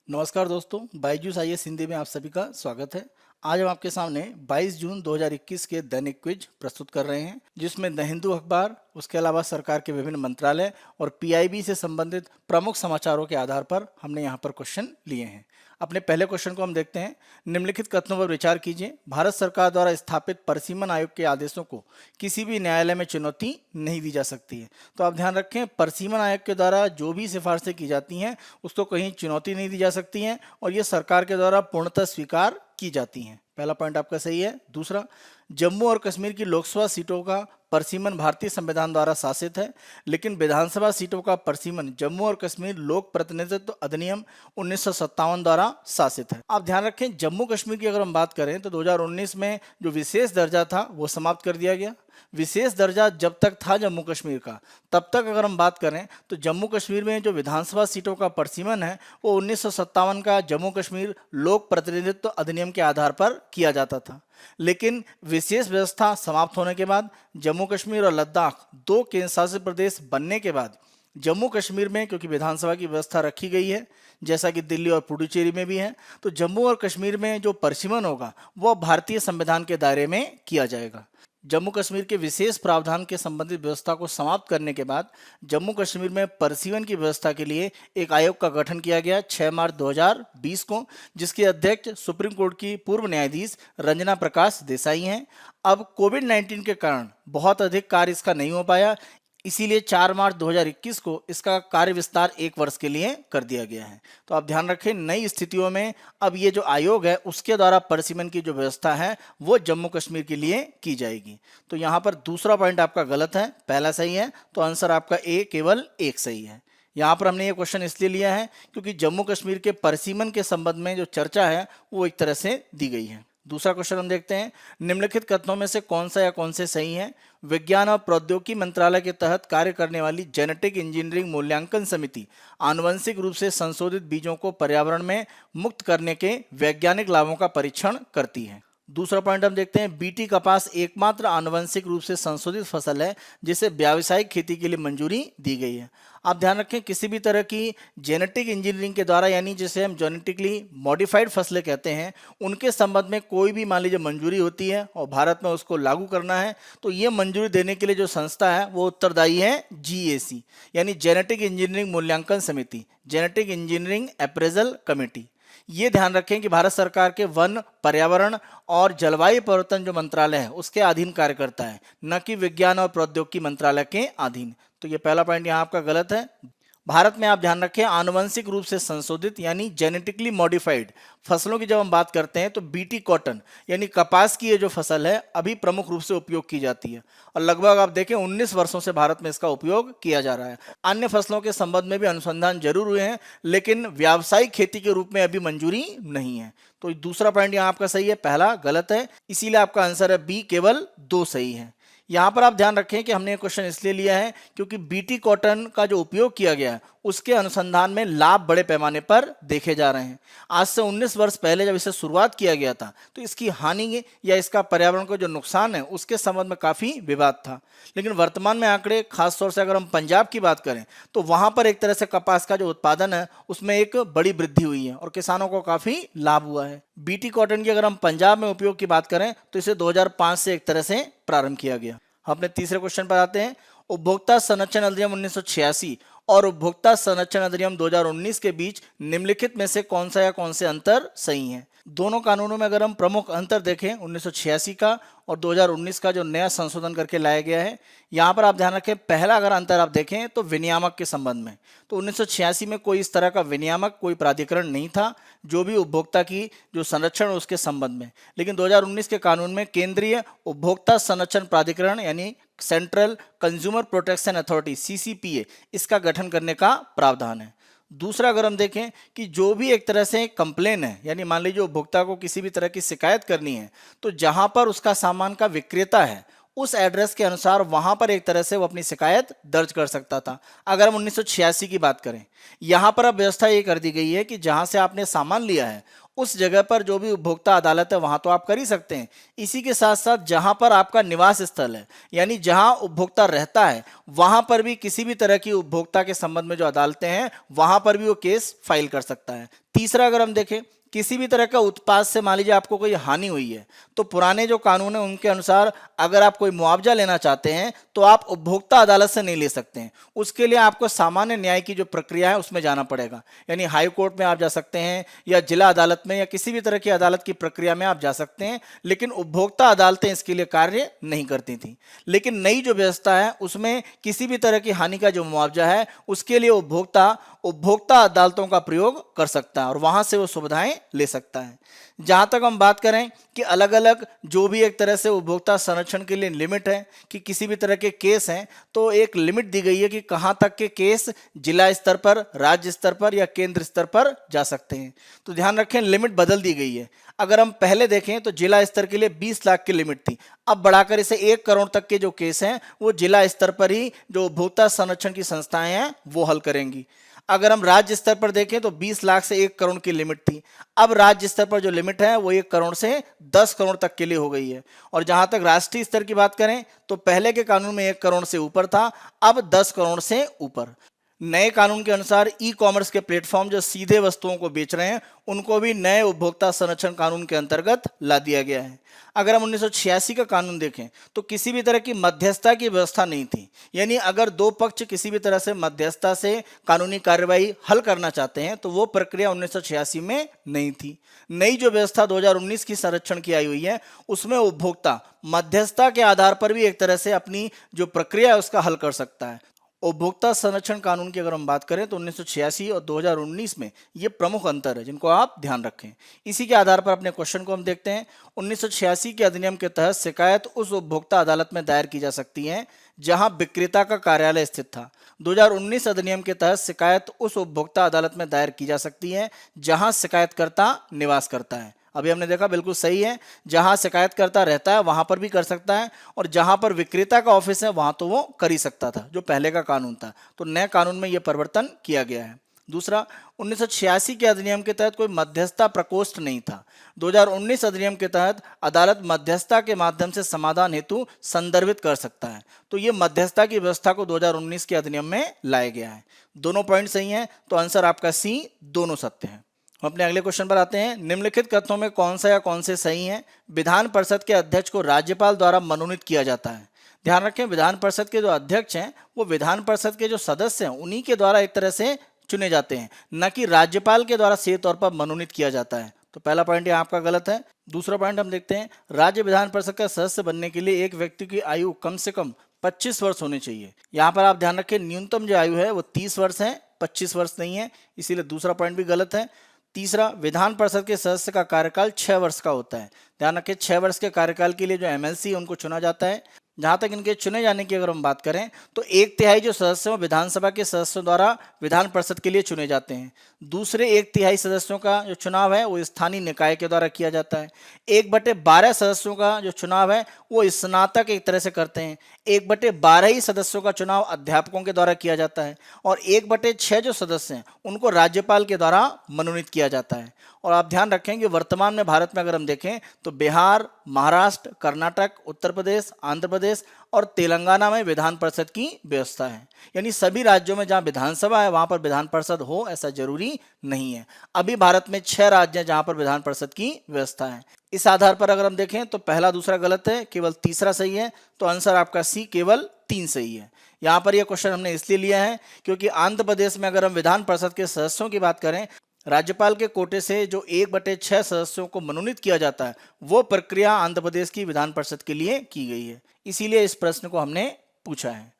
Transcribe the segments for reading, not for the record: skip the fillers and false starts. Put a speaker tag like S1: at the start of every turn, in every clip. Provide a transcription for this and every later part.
S1: नमस्कार दोस्तों, बायजूस आईएएस हिंदी में आप सभी का स्वागत है। आज हम आपके सामने 22 जून 2021 के दैनिक क्विज प्रस्तुत कर रहे हैं, जिसमें द हिंदू अखबार, उसके अलावा सरकार के विभिन्न मंत्रालय और पीआईबी से संबंधित प्रमुख समाचारों के आधार पर हमने यहाँ पर क्वेश्चन लिए हैं। अपने पहले क्वेश्चन को हम देखते हैं। निम्नलिखित कथनों पर विचार कीजिए। भारत सरकार द्वारा स्थापित परिसीमन आयोग के आदेशों को किसी भी न्यायालय में चुनौती नहीं दी जा सकती है। तो आप ध्यान रखें, परिसीमन आयोग के द्वारा जो भी सिफारिशें की जाती हैं उसको कहीं चुनौती नहीं दी जा सकती हैं और ये सरकार के द्वारा पूर्णतः स्वीकार की जाती हैं। पहला पॉइंट आपका सही है। दूसरा, जम्मू और कश्मीर की लोकसभा सीटों का परिसीमन भारतीय संविधान द्वारा शासित है, लेकिन विधानसभा सीटों का परिसीमन जम्मू और कश्मीर लोक प्रतिनिधित्व अधिनियम 1957 द्वारा शासित है। आप ध्यान रखें, जम्मू कश्मीर की अगर हम बात करें तो 2019 में जो विशेष दर्जा था वो समाप्त कर दिया गया। विशेष दर्जा जब तक था जम्मू कश्मीर का, तब तक अगर हम बात करें तो जम्मू कश्मीर में जो विधानसभा सीटों का परिसीमन है वो 1957 का जम्मू कश्मीर लोक प्रतिनिधित्व अधिनियम के आधार पर किया जाता था। लेकिन विशेष व्यवस्था समाप्त होने के बाद जम्मू कश्मीर और लद्दाख दो केंद्र शासित प्रदेश बनने के बाद जम्मू कश्मीर में, क्योंकि विधानसभा की व्यवस्था रखी गई है जैसा कि दिल्ली और पुडुचेरी में भी है, तो जम्मू और कश्मीर में जो परिसीमन होगा वह भारतीय संविधान के दायरे में किया जाएगा। जम्मू कश्मीर के विशेष प्रावधान के संबंधित व्यवस्था को समाप्त करने के बाद जम्मू कश्मीर में परिसीमन की व्यवस्था के लिए एक आयोग का गठन किया गया 6 मार्च 2020 को, जिसके अध्यक्ष सुप्रीम कोर्ट की पूर्व न्यायाधीश रंजना प्रकाश देसाई हैं। अब कोविड-19 के कारण बहुत अधिक कार्य इसका नहीं हो पाया, इसीलिए 4 मार्च 2021 को इसका कार्य विस्तार 1 वर्ष के लिए कर दिया गया है। तो आप ध्यान रखें, नई स्थितियों में अब ये जो आयोग है उसके द्वारा परिसीमन की जो व्यवस्था है वो जम्मू कश्मीर के लिए की जाएगी। तो यहाँ पर दूसरा पॉइंट आपका गलत है, पहला सही है, तो आंसर आपका ए केवल एक सही है। यहाँ पर हमने ये क्वेश्चन इसलिए लिया है क्योंकि जम्मू कश्मीर के परिसीमन के संबंध में जो चर्चा है वो एक तरह से दी गई है। दूसरा क्वेश्चन हम देखते हैं। निम्नलिखित कथनों में से कौन सा या कौन से सही है? विज्ञान और प्रौद्योगिकी मंत्रालय के तहत कार्य करने वाली जेनेटिक इंजीनियरिंग मूल्यांकन समिति आनुवंशिक रूप से संशोधित बीजों को पर्यावरण में मुक्त करने के वैज्ञानिक लाभों का परीक्षण करती है। दूसरा पॉइंट हम देखते हैं। बीटी कपास एकमात्र आनुवंशिक रूप से संशोधित फसल है जिसे व्यावसायिक खेती के लिए मंजूरी दी गई है। आप ध्यान रखें, किसी भी तरह की जेनेटिक इंजीनियरिंग के द्वारा, यानी जिसे हम जेनेटिकली मॉडिफाइड फसलें कहते हैं, उनके संबंध में कोई भी मान लीजिए मंजूरी होती है और भारत में उसको लागू करना है, तो ये मंजूरी देने के लिए जो संस्था है वो उत्तरदायी है जीएसी, यानी जेनेटिक इंजीनियरिंग मूल्यांकन समिति, जेनेटिक इंजीनियरिंग अप्रेजल कमेटी। ये ध्यान रखें कि भारत सरकार के वन, पर्यावरण और जलवायु परिवर्तन जो मंत्रालय है उसके अधीन कार्य करता है, न कि विज्ञान और प्रौद्योगिकी मंत्रालय के अधीन। तो ये पहला पॉइंट यहाँ आपका गलत है। भारत में आप ध्यान रखें, आनुवंशिक रूप से संशोधित यानी जेनेटिकली मॉडिफाइड फसलों की जब हम बात करते हैं तो बीटी कॉटन यानी कपास की ये जो फसल है अभी प्रमुख रूप से उपयोग की जाती है और लगभग आप देखें 19 वर्षों से भारत में इसका उपयोग किया जा रहा है। अन्य फसलों के संबंध में भी अनुसंधान जरूर हुए हैं, लेकिन व्यावसायिक खेती के रूप में अभी मंजूरी नहीं है। तो दूसरा पॉइंट यहाँ आपका सही है, पहला गलत है, इसीलिए आपका आंसर है बी, केवल 2 सही है। यहाँ पर आप ध्यान रखें कि हमने ये क्वेश्चन इसलिए लिया है क्योंकि बीटी कॉटन का जो उपयोग किया गया है उसके अनुसंधान में लाभ बड़े पैमाने पर देखे जा रहे हैं। आज से 19 वर्ष पहले जब इसे शुरुआत किया गया था तो इसकी हानि या इसका पर्यावरण को जो नुकसान है उसके संबंध में काफ़ी विवाद था, लेकिन वर्तमान में आंकड़े, खासतौर से अगर हम पंजाब की बात करें तो वहाँ पर एक तरह से कपास का जो उत्पादन है उसमें एक बड़ी वृद्धि हुई है और किसानों को काफ़ी लाभ हुआ है। बीटी कॉटन की अगर हम पंजाब में उपयोग की बात करें तो इसे 2005 से एक तरह से प्रारंभ किया गया। अपने तीसरे क्वेश्चन पर आते हैं। उपभोक्ता संरक्षण अधिनियम 1986 और उपभोक्ता संरक्षण अधिनियम 2019 के बीच निम्नलिखित में से कौन सा या कौन से अंतर सही हैं? दोनों कानूनों में अगर हम प्रमुख अंतर देखें, 1986 का और 2019 का जो नया संशोधन करके लाया गया है, यहाँ पर आप ध्यान रखें, पहला अगर अंतर आप देखें तो विनियामक के संबंध में, तो 1986 में कोई इस तरह का विनियामक, कोई प्राधिकरण नहीं था जो भी उपभोक्ता की जो संरक्षण उसके संबंध में, लेकिन 2019 के कानून में केंद्रीय उपभोक्ता संरक्षण प्राधिकरण यानी central consumer protection authority CCPA, इसका गठन करने का प्रावधान है। दूसरा अगर हम देखें कि जो भी एक तरह से कंप्लेन है, यानी मान लीजिए उपभोक्ता को किसी भी तरह की शिकायत करनी है तो जहां पर उसका सामान का विक्रेता है उस एड्रेस के अनुसार वहां पर एक तरह से वो अपनी शिकायत दर्ज कर सकता था, अगर हम 1986 की बात करें। यहाँ पर अब व्यवस्था ये कर दी गई है कि जहां से आपने सामान लिया है उस जगह पर जो भी उपभोक्ता अदालत है वहां तो आप कर ही सकते हैं। इसी के साथ साथ जहां पर आपका निवास स्थल है, यानी जहां उपभोक्ता रहता है, वहां पर भी किसी भी तरह की उपभोक्ता के संबंध में जो अदालतें हैं वहां पर भी वो केस फाइल कर सकता है। तीसरा, अगर हम देखें किसी भी तरह का उत्पाद से मान लीजिए आपको कोई हानि हुई है, तो पुराने जो कानून है उनके अनुसार अगर आप कोई मुआवजा लेना चाहते हैं तो आप उपभोक्ता अदालत से नहीं ले सकते हैं। उसके लिए आपको सामान्य न्याय की जो प्रक्रिया है उसमें जाना पड़ेगा, यानी हाई कोर्ट में आप जा सकते हैं या जिला अदालत में या किसी भी तरह की अदालत की प्रक्रिया में आप जा सकते हैं, लेकिन उपभोक्ता अदालतें इसके लिए कार्य नहीं करती थी। लेकिन नई जो व्यवस्था है उसमें किसी भी तरह की हानि का जो मुआवजा है उसके लिए उपभोक्ता अदालतों का प्रयोग कर सकता है और वहां से वो सुविधाएं ले सकता है। जहां तक हम बात करें कि अलग अलग जो भी एक तरह से उपभोक्ता संरक्षण के लिए लिमिट है कि किसी भी तरह के केस हैं, तो एक लिमिट दी गई है कि कहां तक के केस जिला स्तर पर, राज्य स्तर पर या केंद्र स्तर पर जा सकते हैं। तो ध्यान रखें, लिमिट बदल दी गई है। अगर हम पहले देखें तो जिला स्तर के लिए 20 लाख की लिमिट थी, अब बढ़ाकर इसे 1 करोड़ तक के जो केस हैं वो जिला स्तर पर ही जो उपभोक्ता संरक्षण की संस्थाएं हैं वो हल करेंगी। अगर हम राज्य स्तर पर देखें तो 20 लाख से 1 करोड़ की लिमिट थी, अब राज्य स्तर पर जो लिमिट है वो 1 करोड़ से 10 करोड़ तक के लिए हो गई है। और जहां तक राष्ट्रीय स्तर की बात करें तो पहले के कानून में 1 करोड़ से ऊपर था, अब 10 करोड़ से ऊपर। नए कानून के अनुसार ई कॉमर्स के प्लेटफॉर्म जो सीधे वस्तुओं को बेच रहे हैं उनको भी नए उपभोक्ता संरक्षण कानून के अंतर्गत ला दिया गया है। अगर हम 1986 का कानून देखें तो किसी भी तरह की मध्यस्थता की व्यवस्था नहीं थी, यानी अगर दो पक्ष किसी भी तरह से मध्यस्थता से कानूनी कार्यवाही हल करना चाहते हैं तो वो प्रक्रिया 1986 में नहीं थी। नई जो व्यवस्था 2019 की संरक्षण की आई हुई है उसमें उपभोक्ता मध्यस्थता के आधार पर भी एक तरह से अपनी जो प्रक्रिया है उसका हल कर सकता है। उपभोक्ता संरक्षण कानून की अगर हम बात करें तो 1986 और 2019 में ये प्रमुख अंतर है जिनको आप ध्यान रखें। इसी के आधार पर अपने क्वेश्चन को हम देखते हैं। 1986 के अधिनियम के तहत शिकायत उस उपभोक्ता अदालत में दायर की जा सकती है जहां विक्रेता का कार्यालय स्थित था। 2019 अधिनियम के तहत शिकायत उस उपभोक्ता अदालत में दायर की जा सकती है जहां शिकायतकर्ता निवास करता है। अभी हमने देखा बिल्कुल सही है, जहां शिकायतकर्ता रहता है वहां पर भी कर सकता है और जहां पर विक्रेता का ऑफिस है वहां तो वो कर ही सकता था जो पहले का कानून था। तो नए कानून में यह परिवर्तन किया गया है। दूसरा, 1986 के अधिनियम के तहत कोई मध्यस्थता प्रकोष्ठ नहीं था। 2019 अधिनियम के तहत अदालत मध्यस्थता के माध्यम से समाधान हेतु संदर्भित कर सकता है। तो ये मध्यस्थता की व्यवस्था को 2019 के अधिनियम में लाया गया है। दोनों पॉइंट सही हैं, तो आंसर आपका सी, दोनों सत्य है। हम अपने अगले क्वेश्चन पर आते हैं। निम्नलिखित कथनों में कौन सा या कौन से सही हैं? विधान परिषद के अध्यक्ष को राज्यपाल द्वारा मनोनीत किया जाता है। ध्यान रखें, विधान परिषद के जो अध्यक्ष हैं वो विधान परिषद के जो सदस्य हैं उन्हीं के द्वारा एक तरह से चुने जाते हैं, न कि राज्यपाल के द्वारा सीधे तौर पर मनोनीत किया जाता है। तो पहला पॉइंट यहाँ आपका गलत है। दूसरा पॉइंट हम देखते हैं, राज्य विधान परिषद का सदस्य बनने के लिए एक व्यक्ति की आयु कम से कम 25 वर्ष होनी चाहिए। यहाँ पर आप ध्यान रखें, न्यूनतम जो आयु है वो 30 वर्ष है, 25 वर्ष नहीं है, इसीलिए दूसरा पॉइंट भी गलत है। तीसरा, विधान परिषद के सदस्य का कार्यकाल 6 वर्ष का होता है। ध्यान रखें, 6 वर्ष के कार्यकाल के लिए जो एमएलसी है उनको चुना जाता है। जहां तक इनके चुने जाने की अगर हम बात करें तो 1/3 जो सदस्य हैं विधानसभा के सदस्यों द्वारा विधान परिषद के लिए चुने जाते हैं। दूसरे 1/3 सदस्यों का जो चुनाव है वो स्थानीय निकाय के द्वारा किया जाता है। 1/12 सदस्यों का जो चुनाव है वो स्नातक एक तरह से करते हैं। 1/12 ही सदस्यों का चुनाव अध्यापकों के द्वारा किया जाता है और 1/6 जो सदस्य हैं उनको राज्यपाल के द्वारा मनोनीत किया जाता है। और आप ध्यान रखें कि वर्तमान में भारत में अगर हम देखें तो बिहार, महाराष्ट्र, कर्नाटक, उत्तर प्रदेश, आंध्र प्रदेश और तेलंगाना में विधान परिषद की व्यवस्था है। यानी सभी राज्यों में जहां विधानसभा है वहां पर विधान परिषद हो ऐसा जरूरी नहीं है। अभी भारत में 6 राज्य हैं जहां पर विधान परिषद की व्यवस्था है। इस आधार पर अगर हम देखें तो पहला दूसरा गलत है, केवल तीसरा सही है। तो आंसर आपका सी, केवल 3 सही है। यहाँ पर यह क्वेश्चन हमने इसलिए लिया है क्योंकि आंध्र प्रदेश में अगर हम विधान परिषद के सदस्यों की बात करें, राज्यपाल के कोटे से जो 1/6 सदस्यों को मनोनीत किया जाता है वो प्रक्रिया आंध्र प्रदेश की विधान परिषद के लिए की गई है, इसीलिए इस प्रश्न को हमने पूछा है।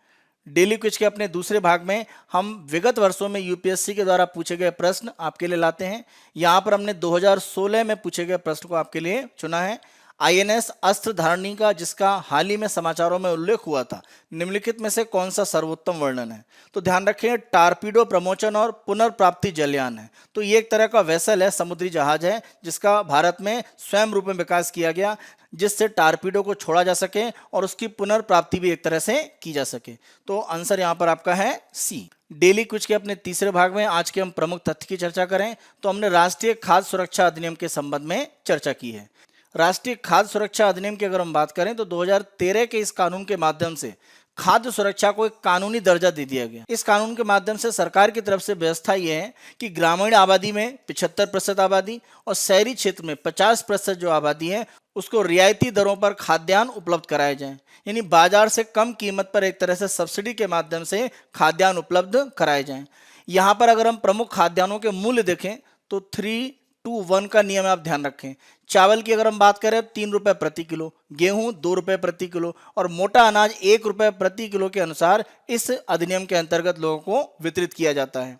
S1: डेली क्विज के अपने दूसरे भाग में हम विगत वर्षों में यूपीएससी के द्वारा पूछे गए प्रश्न आपके लिए लाते हैं। यहाँ पर हमने 2016 में पूछे गए प्रश्न को आपके लिए चुना है। आईएनएस अस्त्र धारणी का जिसका हाल ही में समाचारों में उल्लेख हुआ था, निम्नलिखित में से कौन सा सर्वोत्तम वर्णन है? तो ध्यान रखें, टारपीडो प्रमोचन और पुनर्प्राप्ति जलयान है। तो ये एक तरह का वेसल है, समुद्री जहाज है जिसका भारत में स्वयं रूप में विकास किया गया। जिससे टारपीडो को छोड़ा जा सके और उसकी पुनर्प्राप्ति भी एक तरह से की जा सके। तो आंसर यहाँ पर आपका है सी। डेली क्विज के अपने तीसरे भाग में आज के हम प्रमुख तथ्य की चर्चा करें तो हमने राष्ट्रीय खाद्य सुरक्षा अधिनियम के संबंध में चर्चा की है। राष्ट्रीय खाद्य सुरक्षा अधिनियम की अगर हम बात करें तो 2013 के इस कानून के माध्यम से खाद्य सुरक्षा को एक कानूनी दर्जा दे दिया गया। इस कानून के माध्यम से सरकार की तरफ से व्यवस्था यह है कि ग्रामीण आबादी में 75% आबादी और शहरी क्षेत्र में 50% जो आबादी है उसको रियायती दरों पर खाद्यान्न उपलब्ध कराए जाएं। यानी बाजार से कम कीमत पर एक तरह से सब्सिडी के माध्यम से खाद्यान्न उपलब्ध कराए जाएं। यहाँ पर अगर हम प्रमुख खाद्यान्नों के मूल्य देखें तो 3-to-1 का नियम आप ध्यान रखें। चावल की अगर हम बात करें 3 रुपए प्रति किलो, गेहूं 2 रुपए प्रति किलो और मोटा अनाज 1 रुपए प्रति किलो के अनुसार इस अधिनियम के अंतर्गत लोगों को वितरित किया जाता है।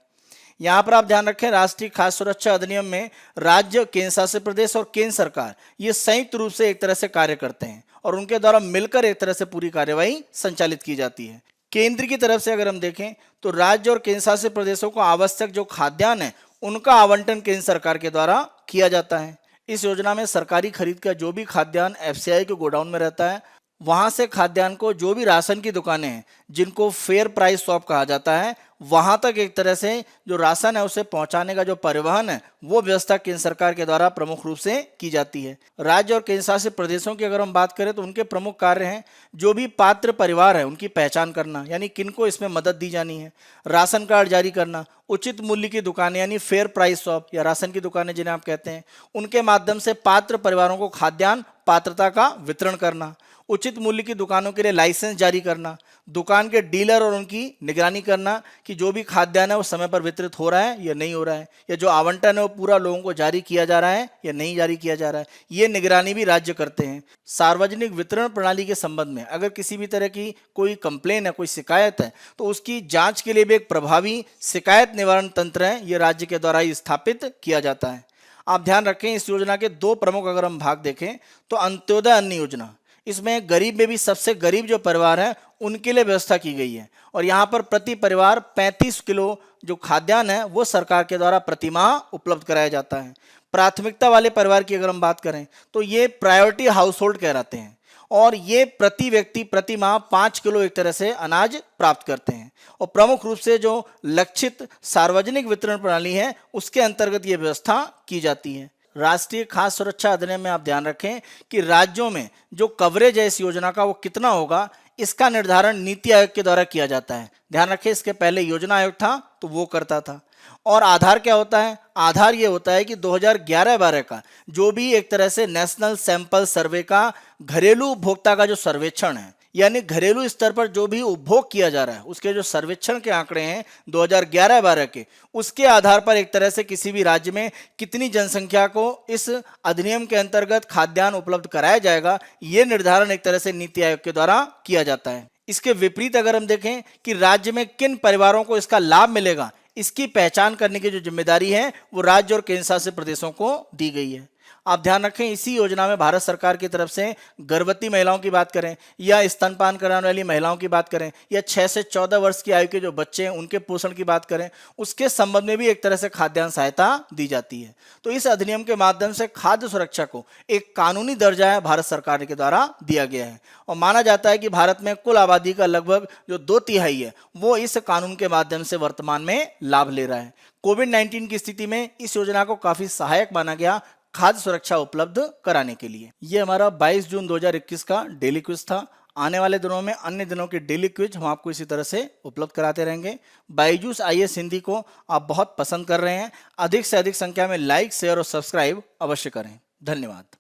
S1: यहाँ पर आप ध्यान रखें राष्ट्रीय खाद्य सुरक्षा अधिनियम में राज्य, केंद्र शासित प्रदेश और केंद्र सरकार ये संयुक्त रूप से एक तरह से कार्य करते हैं और उनके द्वारा मिलकर एक तरह से पूरी कार्यवाही संचालित की जाती है। केंद्र की तरफ से अगर हम देखें तो राज्य और केंद्र शासित प्रदेशों को आवश्यक जो खाद्यान्न है उनका आवंटन केंद्र सरकार के द्वारा किया जाता है। इस योजना में सरकारी खरीद का जो भी खाद्यान्न एफसीआई के गोडाउन में रहता है वहां से खाद्यान्न को जो भी राशन की दुकानें हैं जिनको फेयर प्राइस शॉप कहा जाता है वहां तक एक तरह से जो राशन है उसे पहुंचाने का जो परिवहन है वो व्यवस्था केंद्र सरकार के द्वारा प्रमुख रूप से की जाती है। राज्य और केंद्र शासित प्रदेशों की अगर हम बात करें तो उनके प्रमुख कार्य हैं जो भी पात्र परिवार है उनकी पहचान करना, यानी किनको इसमें मदद दी जानी है, राशन कार्ड जारी करना, उचित मूल्य की दुकानें यानी फेयर प्राइस शॉप या राशन की दुकानें जिन्हें आप कहते हैं उनके माध्यम से पात्र परिवारों को खाद्यान्न पात्रता का वितरण करना, उचित मूल्य की दुकानों के लिए लाइसेंस जारी करना, दुकान के डीलर और उनकी निगरानी करना कि जो भी खाद्यान्न है वो समय पर वितरित हो रहा है या नहीं हो रहा है, या जो आवंटन है वो पूरा लोगों को जारी किया जा रहा है या नहीं जारी किया जा रहा है, ये निगरानी भी राज्य करते हैं। सार्वजनिक वितरण प्रणाली के संबंध में अगर किसी भी तरह की कोई कंप्लेन है, कोई शिकायत है तो उसकी जांच के लिए भी एक प्रभावी शिकायत निवारण तंत्र है, ये राज्य के द्वारा ही स्थापित किया जाता है। आप ध्यान रखें इस योजना के दो प्रमुख अगर हम भाग देखें तो अंत्योदय अन्न योजना, इसमें गरीब में भी सबसे गरीब जो परिवार है उनके लिए व्यवस्था की गई है और यहाँ पर प्रति परिवार 35 किलो जो खाद्यान्न है वो सरकार के द्वारा प्रतिमाह उपलब्ध कराया जाता है। प्राथमिकता वाले परिवार की अगर हम बात करें तो ये प्रायोरिटी हाउस होल्ड कहलाते हैं और ये प्रति व्यक्ति प्रति माह 5 किलो एक तरह से अनाज प्राप्त करते हैं और प्रमुख रूप से जो लक्षित सार्वजनिक वितरण प्रणाली है उसके अंतर्गत ये व्यवस्था की जाती है। राष्ट्रीय खाद्य सुरक्षा अधिनियम में आप ध्यान रखें कि राज्यों में जो कवरेज है इस योजना का वो कितना होगा इसका निर्धारण नीति आयोग के द्वारा किया जाता है। ध्यान रखें इसके पहले योजना आयोग था तो वो करता था। और आधार क्या होता है? आधार ये होता है कि 2011-12 का जो भी एक तरह से नेशनल सैंपल सर्वे का घरेलू उपभोक्ता का जो सर्वेक्षण है यानी घरेलू स्तर पर जो भी उपभोग किया जा रहा है उसके जो सर्वेक्षण के आंकड़े हैं 2011-12 के, उसके आधार पर एक तरह से किसी भी राज्य में कितनी जनसंख्या को इस अधिनियम के अंतर्गत खाद्यान्न उपलब्ध कराया जाएगा ये निर्धारण एक तरह से नीति आयोग के द्वारा किया जाता है। इसके विपरीत अगर हम देखें कि राज्य में किन परिवारों को इसका लाभ मिलेगा इसकी पहचान करने की जो जिम्मेदारी है वो राज्य और केंद्र शासित प्रदेशों को दी गई है। आप ध्यान रखें इसी योजना में भारत सरकार की तरफ से गर्भवती महिलाओं की बात करें या स्तनपान कराने वाली महिलाओं की बात करें या 6 से 14 वर्ष की आयु के जो बच्चे हैं उनके पोषण की बात करें उसके संबंध में भी एक तरह से खाद्यान्न सहायता दी जाती है। तो इस अधिनियम के माध्यम से खाद्य सुरक्षा को एक कानूनी दर्जा है भारत सरकार के द्वारा दिया गया है और माना जाता है कि भारत में कुल आबादी का लगभग जो 2/3 है वो इस कानून के माध्यम से वर्तमान में लाभ ले रहा है। कोविड-19 की स्थिति में इस योजना को काफी सहायक माना गया खाद्य सुरक्षा उपलब्ध कराने के लिए। ये हमारा 22 जून 2021 का डेली क्विज था। आने वाले दिनों में अन्य दिनों के डेली क्विज हम आपको इसी तरह से उपलब्ध कराते रहेंगे। बायजूस आईएएस हिंदी को आप बहुत पसंद कर रहे हैं, अधिक से अधिक संख्या में लाइक, शेयर और सब्सक्राइब अवश्य करें। धन्यवाद।